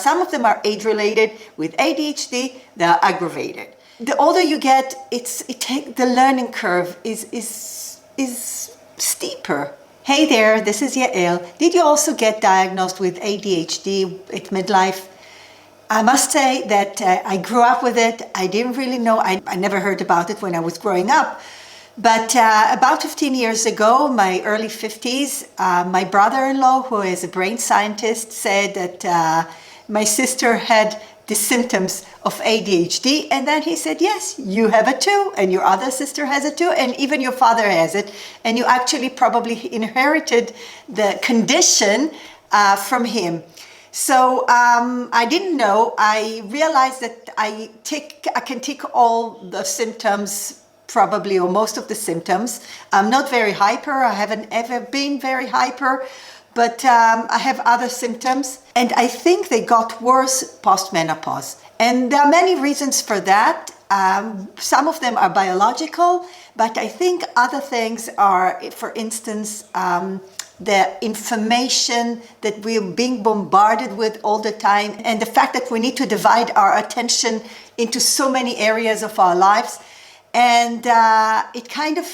Some of them are age-related. With ADHD, they're aggravated. The older you get, the learning curve is steeper. Hey there, this is Yael. Did you also get diagnosed with ADHD at midlife? I must say that I grew up with it. I didn't really know. I never heard about it when I was growing up. But about 15 years ago, my early 50s, my brother-in-law, who is a brain scientist, said that my sister had the symptoms of ADHD. And then he said, yes, you have it too, and your other sister has it too, and even your father has it. And you actually probably inherited the condition from him. So I didn't know. I realized that I can tick all the symptoms, probably, or most of the symptoms. I'm not very hyper. I haven't ever been very hyper, but I have other symptoms. And I think they got worse post-menopause. And there are many reasons for that. Some of them are biological, but I think other things are, for instance, the information that we're being bombarded with all the time, and the fact that we need to divide our attention into so many areas of our lives, and it kind of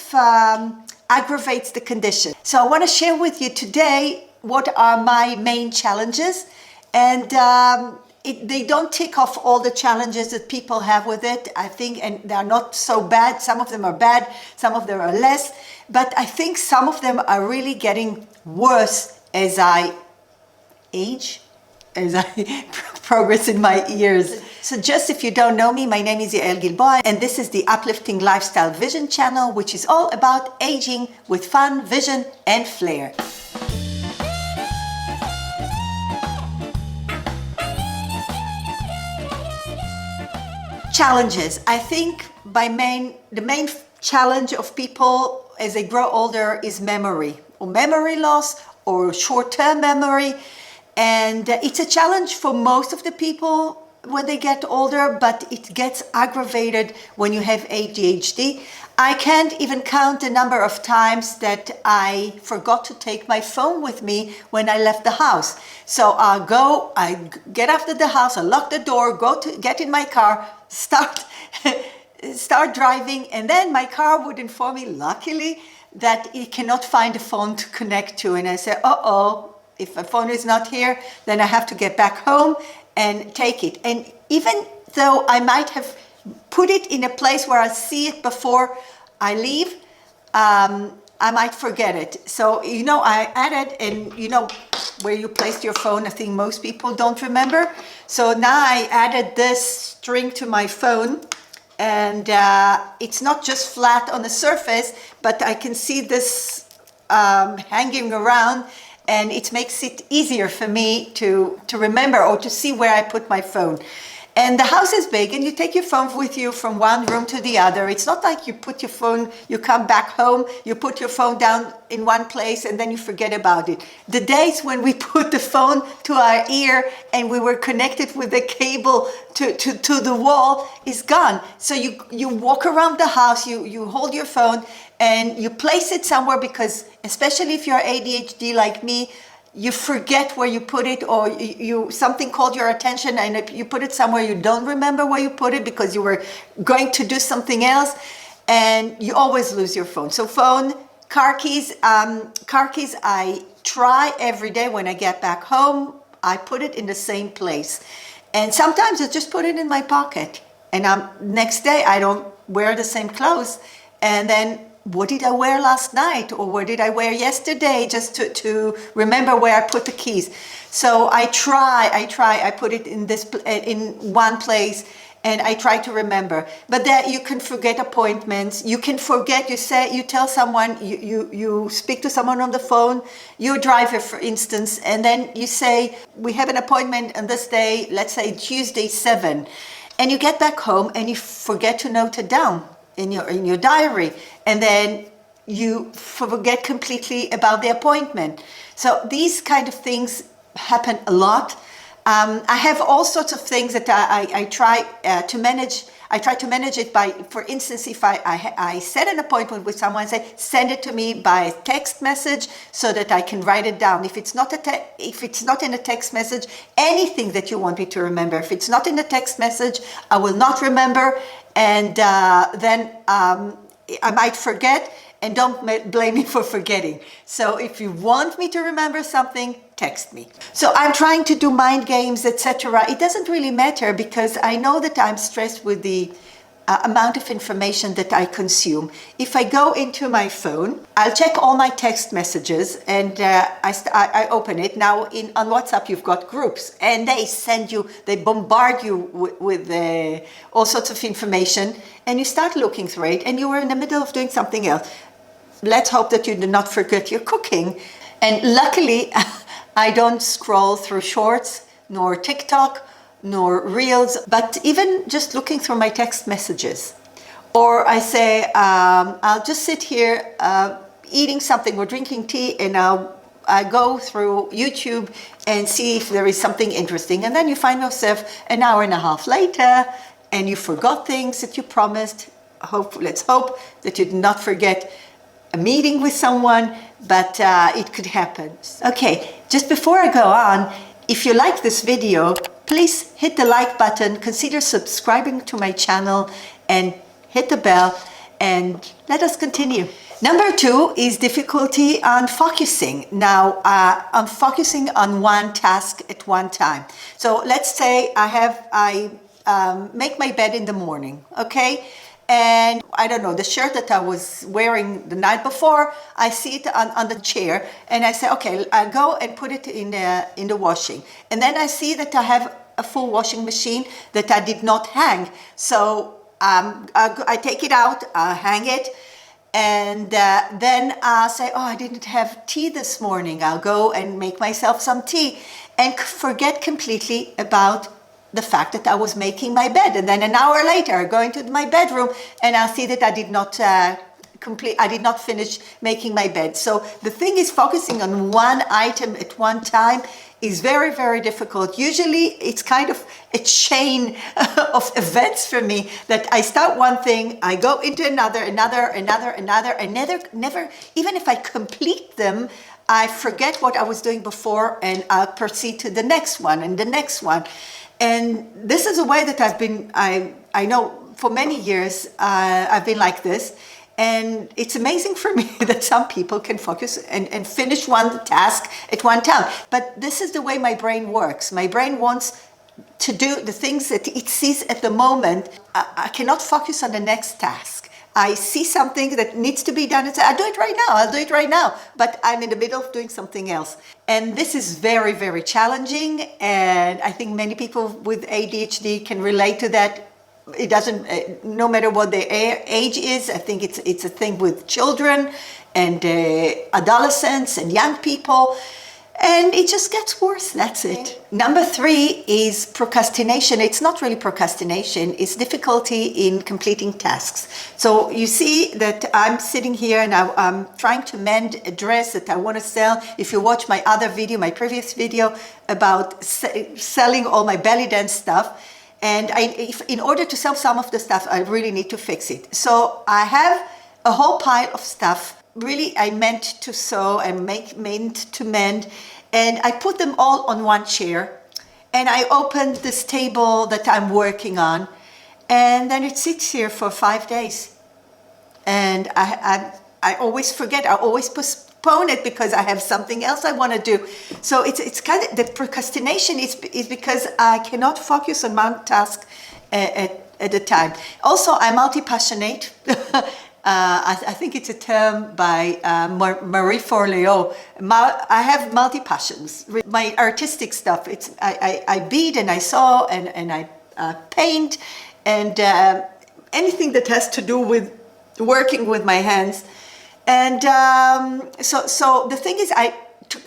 aggravates the condition. So I want to share with you today what are my main challenges, and they don't tick off all the challenges that people have with it, I think, and they're not so bad. Some of them are bad, some of them are less, but I think some of them are really getting worse as I age, as I progress in my years. So just if you don't know me, my name is Yael Gilboa, and this is the Uplifting Lifestyle Vision channel, which is all about aging with fun, vision, and flair. Challenges. I think the main challenge of people as they grow older is memory, or memory loss, or short-term memory. And it's a challenge for most of the people when they get older, but it gets aggravated when you have ADHD. I can't even count the number of times that I forgot to take my phone with me when I left the house. So I get after the house, I lock the door, get in my car, start driving, and then my car would inform me, luckily, that it cannot find a phone to connect to. And I say, uh-oh, if a phone is not here, then I have to get back home and take it. And even though I might have put it in a place where I see it before I leave, I might forget it. So, I added, and where you placed your phone, I think most people don't remember. So now I added this string to my phone, and it's not just flat on the surface, but I can see this hanging around, and it makes it easier for me to remember or to see where I put my phone. And the house is big, and you take your phone with you from one room to the other. It's not like you put your phone, you come back home, you put your phone down in one place, and then you forget about it. The days when we put the phone to our ear and we were connected with the cable to the wall is gone. So you walk around the house, you hold your phone, and you place it somewhere, because especially if you're ADHD like me, you forget where you put it, or something called your attention and you put it somewhere you don't remember where you put it because you were going to do something else, and you always lose your phone. So phone, car keys, I try every day when I get back home, I put it in the same place. And sometimes I just put it in my pocket, and next day I don't wear the same clothes, and then what did I wear last night, or what did I wear yesterday, just to remember where I put the keys. So I put it in one place, and I try to remember. But that you can forget appointments, you can forget, you tell someone, you speak to someone on the phone, your driver, for instance, and then you say, we have an appointment on this day, let's say Tuesday 7, and you get back home and you forget to note it down in your diary, and then you forget completely about the appointment. So these kind of things happen a lot. I have all sorts of things that I try to manage. I try to manage it by, for instance, if I set an appointment with someone, say, send it to me by text message so that I can write it down. If it's not if it's not in a text message, anything that you want me to remember, if it's not in a text message, I will not remember, and then I might forget, and don't blame me for forgetting. So if you want me to remember something, text me. So I'm trying to do mind games, etc. It doesn't really matter because I know that I'm stressed with the amount of information that I consume. If I go into my phone, I'll check all my text messages, and I open it. Now on WhatsApp you've got groups, and they bombard you with all sorts of information, and you start looking through it, and you are in the middle of doing something else. Let's hope that you do not forget your cooking. And luckily, I don't scroll through shorts, nor TikTok, nor reels, but even just looking through my text messages. Or I say, I'll just sit here eating something or drinking tea, and I go through YouTube and see if there is something interesting. And then you find yourself an hour and a half later, and you forgot things that you promised. Let's hope that you did not forget a meeting with someone, but it could happen. Okay, just before I go on, if you like this video, please hit the like button, consider subscribing to my channel, and hit the bell, and let us continue. Number 2 is difficulty on focusing. Now, I'm focusing on one task at one time. So let's say I make my bed in the morning, okay? And I don't know, the shirt that I was wearing the night before, I see it on the chair, and I say, okay, I go and put it in the washing. And then I see that I have a full washing machine that I did not hang. So I take it out, I hang it, and then I'll say, oh, I didn't have tea this morning. I'll go and make myself some tea, and forget completely about the fact that I was making my bed. And then an hour later, I go into my bedroom, and I'll see that I did not finish making my bed. So the thing is, focusing on one item at one time is very, very difficult. Usually it's kind of a chain of events for me, that I start one thing, I go into another, and never, even if I complete them, I forget what I was doing before, and I'll proceed to the next one and the next one. And this is a way that I know for many years I've been like this. And it's amazing for me that some people can focus and finish one task at one time. But this is the way my brain works. My brain wants to do the things that it sees at the moment. I cannot focus on the next task. I see something that needs to be done and say, I'll do it right now. But I'm in the middle of doing something else. And this is very, very challenging. And I think many people with ADHD can relate to that. It doesn't, no matter what their age is. I think it's a thing with children and adolescents and young people. And it just gets worse, that's it. Number 3 is procrastination. It's not really procrastination, it's difficulty in completing tasks. So you see that I'm sitting here and I'm trying to mend a dress that I want to sell. If you watch my other video, my previous video about selling all my belly dance stuff, and in order to sell some of the stuff, I really need to fix it. So I have a whole pile of stuff. Really, I meant to sew and meant to mend, and I put them all on one chair, and I opened this table that I'm working on, and then it sits here for 5 days, and I always forget. I always postpone it because I have something else I want to do. So it's kind of, the procrastination is because I cannot focus on one task at a time. Also, I'm multi-passionate. I think it's a term by Marie Forleo. I have multi-passions. My artistic stuff, I bead and I sew and I paint and anything that has to do with working with my hands. And so the thing is,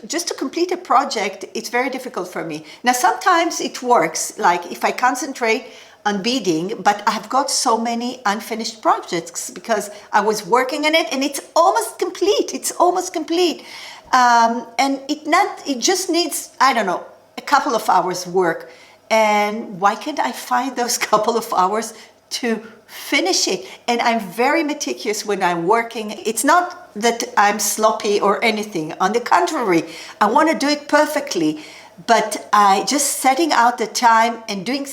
just to complete a project, it's very difficult for me. Now, sometimes it works, like if I concentrate on beading, but I've got so many unfinished projects because I was working on it and it's almost complete. And it just needs, I don't know, a couple of hours work. And why can't I find those couple of hours to finish it. And I'm very meticulous when I'm working. It's not that I'm sloppy or anything. On the contrary, I want to do it perfectly. But I just setting out the time and doing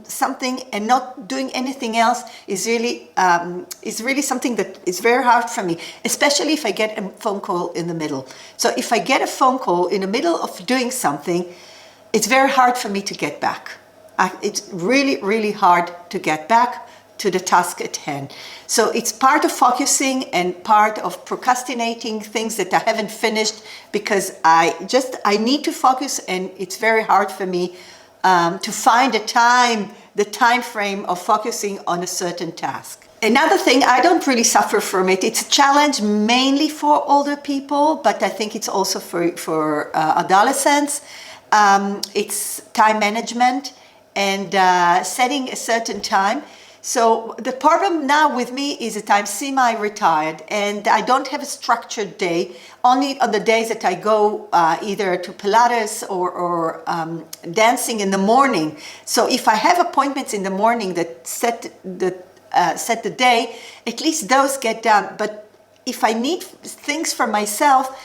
something and not doing anything else is really something that is very hard for me, especially if I get a phone call in the middle. So if I get a phone call in the middle of doing something, it's very hard for me to get back. It's really, really hard to get back to the task at hand. So it's part of focusing and part of procrastinating things that I haven't finished because I need to focus, and it's very hard for me to find the time frame of focusing on a certain task. Another thing, I don't really suffer from it. It's a challenge mainly for older people, but I think it's also for adolescents. It's time management and setting a certain time. So the problem now with me is that I'm semi-retired and I don't have a structured day, only on the days that I go either to Pilates or dancing in the morning. So if I have appointments in the morning that set the day, at least those get done. But if I need things for myself,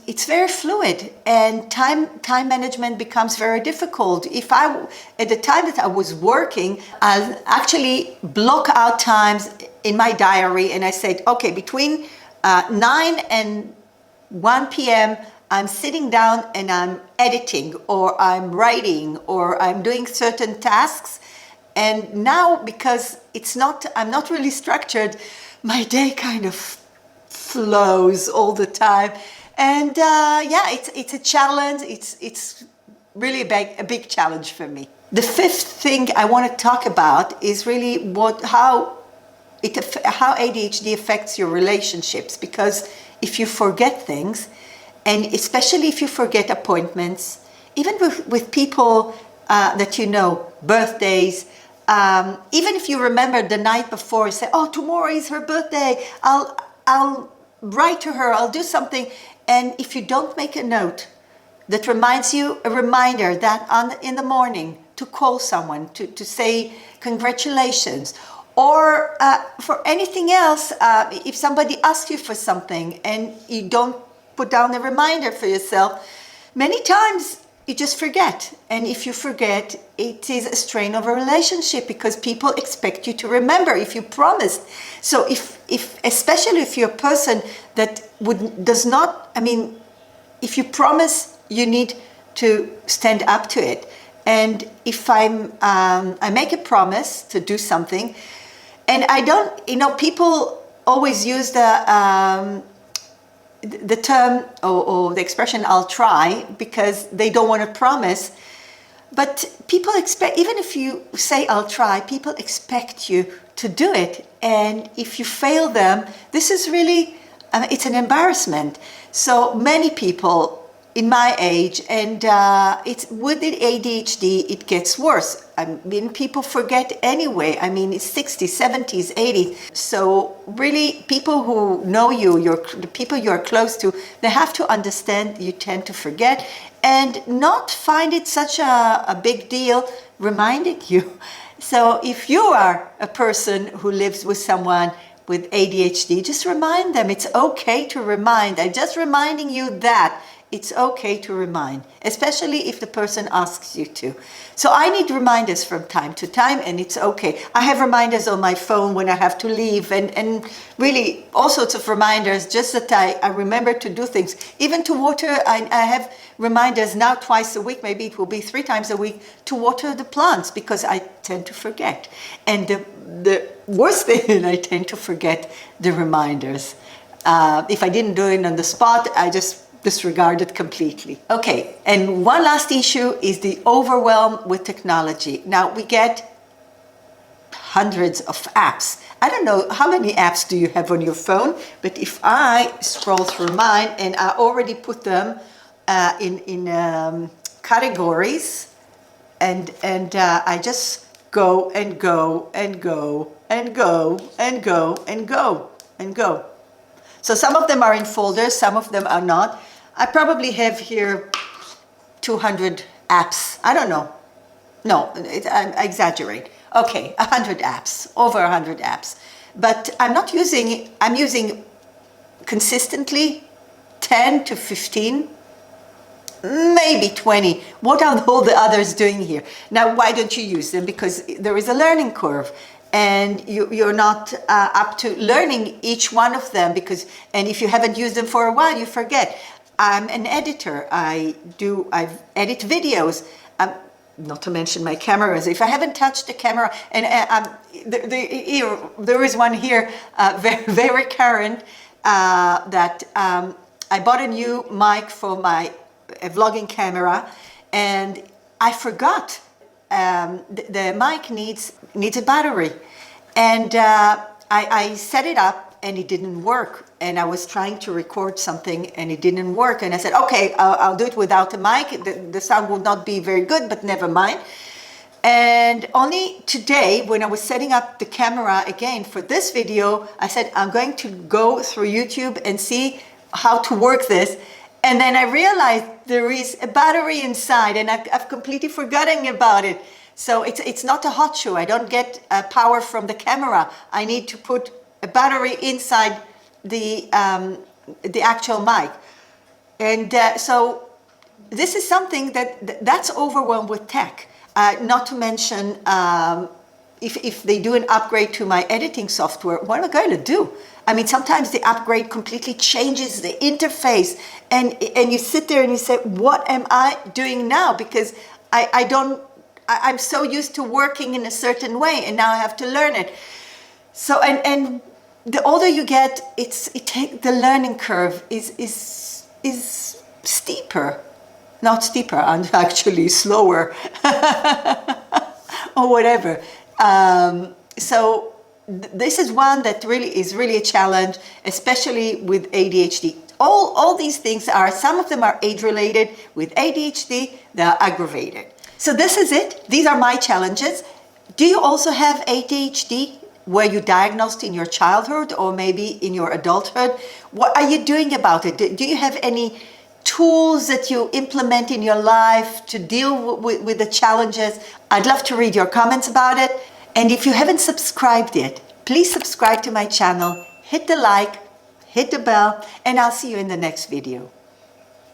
it's very fluid, and time management becomes very difficult. At the time that I was working, I'll actually block out times in my diary, and I said, okay, between 9 and 1 p.m. I'm sitting down and I'm editing, or I'm writing, or I'm doing certain tasks. And now, because I'm not really structured, my day kind of flows all the time, and it's a challenge. It's really a big challenge for me. The fifth thing I want to talk about is really how ADHD affects your relationships, because if you forget things, and especially if you forget appointments, even with people that you know, birthdays, even if you remember the night before, say, oh, tomorrow is her birthday, I'll write to her, I'll do something. And if you don't make a note that reminds you, a reminder that in the morning to call someone, to say congratulations, or for anything else, if somebody asks you for something and you don't put down a reminder for yourself, many times you just forget. And if you forget, it is a strain of a relationship, because people expect you to remember if you promised. So especially if you're a person that if you promise, you need to stand up to it. And if I make a promise to do something, and I don't, people always use the term or the expression "I'll try" because they don't want to promise. But people expect, even if you say "I'll try," people expect you to do it. And if you fail them, this is really, it's an embarrassment. So many people in my age, and it's with the ADHD, it gets worse. People forget anyway. It's 60s, 70s, 80s. So really, people who know you, the people you're close to, they have to understand you tend to forget, and not find it such a big deal reminding you. So if you are a person who lives with someone with ADHD, just remind them. It's okay to remind. I'm just reminding you that it's okay to remind, especially if the person asks you to. So I need reminders from time to time, and it's okay. I have reminders on my phone when I have to leave, and really all sorts of reminders, just that I remember to do things. Even to water, I have reminders now twice a week, maybe it will be 3 times a week, to water the plants, because I tend to forget. And the worst thing, I tend to forget the reminders. If I didn't do it on the spot, I just disregard it completely. Okay, and one last issue is the overwhelm with technology. Now, we get hundreds of apps. I don't know, how many apps do you have on your phone? But if I scroll through mine, and I already put them in categories, and I just go and go and go and go and go and go and go. So some of them are in folders, some of them are not. I probably have here 200 apps. I don't know. No, I exaggerate. Okay, 100 apps, over 100 apps. But I'm using consistently 10 to 15, maybe 20. What are all the others doing here? Now, why don't you use them? Because there is a learning curve, and you're not up to learning each one of them, and if you haven't used them for a while, you forget. I'm an editor. I edit videos. Not to mention my cameras. If I haven't touched the camera, and there is one here, very, very current, that I bought a new mic for my vlogging camera, and I forgot the mic needs a battery, and I set it up and it didn't work, and I was trying to record something and it didn't work, and I said, okay, I'll do it without the mic. The sound will not be very good, but never mind. And only today, when I was setting up the camera again for this video, I said, I'm going to go through YouTube and see how to work this. And then I realized there is a battery inside, and I've completely forgotten about it. So it's not a hot shoe. I don't get power from the camera. I need to put a battery inside the actual mic. And so this is something that's overwhelmed with tech. Not to mention, if they do an upgrade to my editing software, what am I going to do? I mean, sometimes the upgrade completely changes the interface, and you sit there and you say, what am I doing now? Because I'm so used to working in a certain way, and now I have to learn it. So, and the older you get, the learning curve is steeper. Not steeper, and actually slower, or whatever. So this is one that is really a challenge, especially with ADHD. All these things some of them are age-related. With ADHD, they're aggravated. So this is it. These are my challenges. Do you also have ADHD? Were you diagnosed in your childhood or maybe in your adulthood? What are you doing about it? Do you have any tools that you implement in your life to deal with the challenges? I'd love to read your comments about it. And if you haven't subscribed yet, please subscribe to my channel, hit the like, hit the bell, and I'll see you in the next video.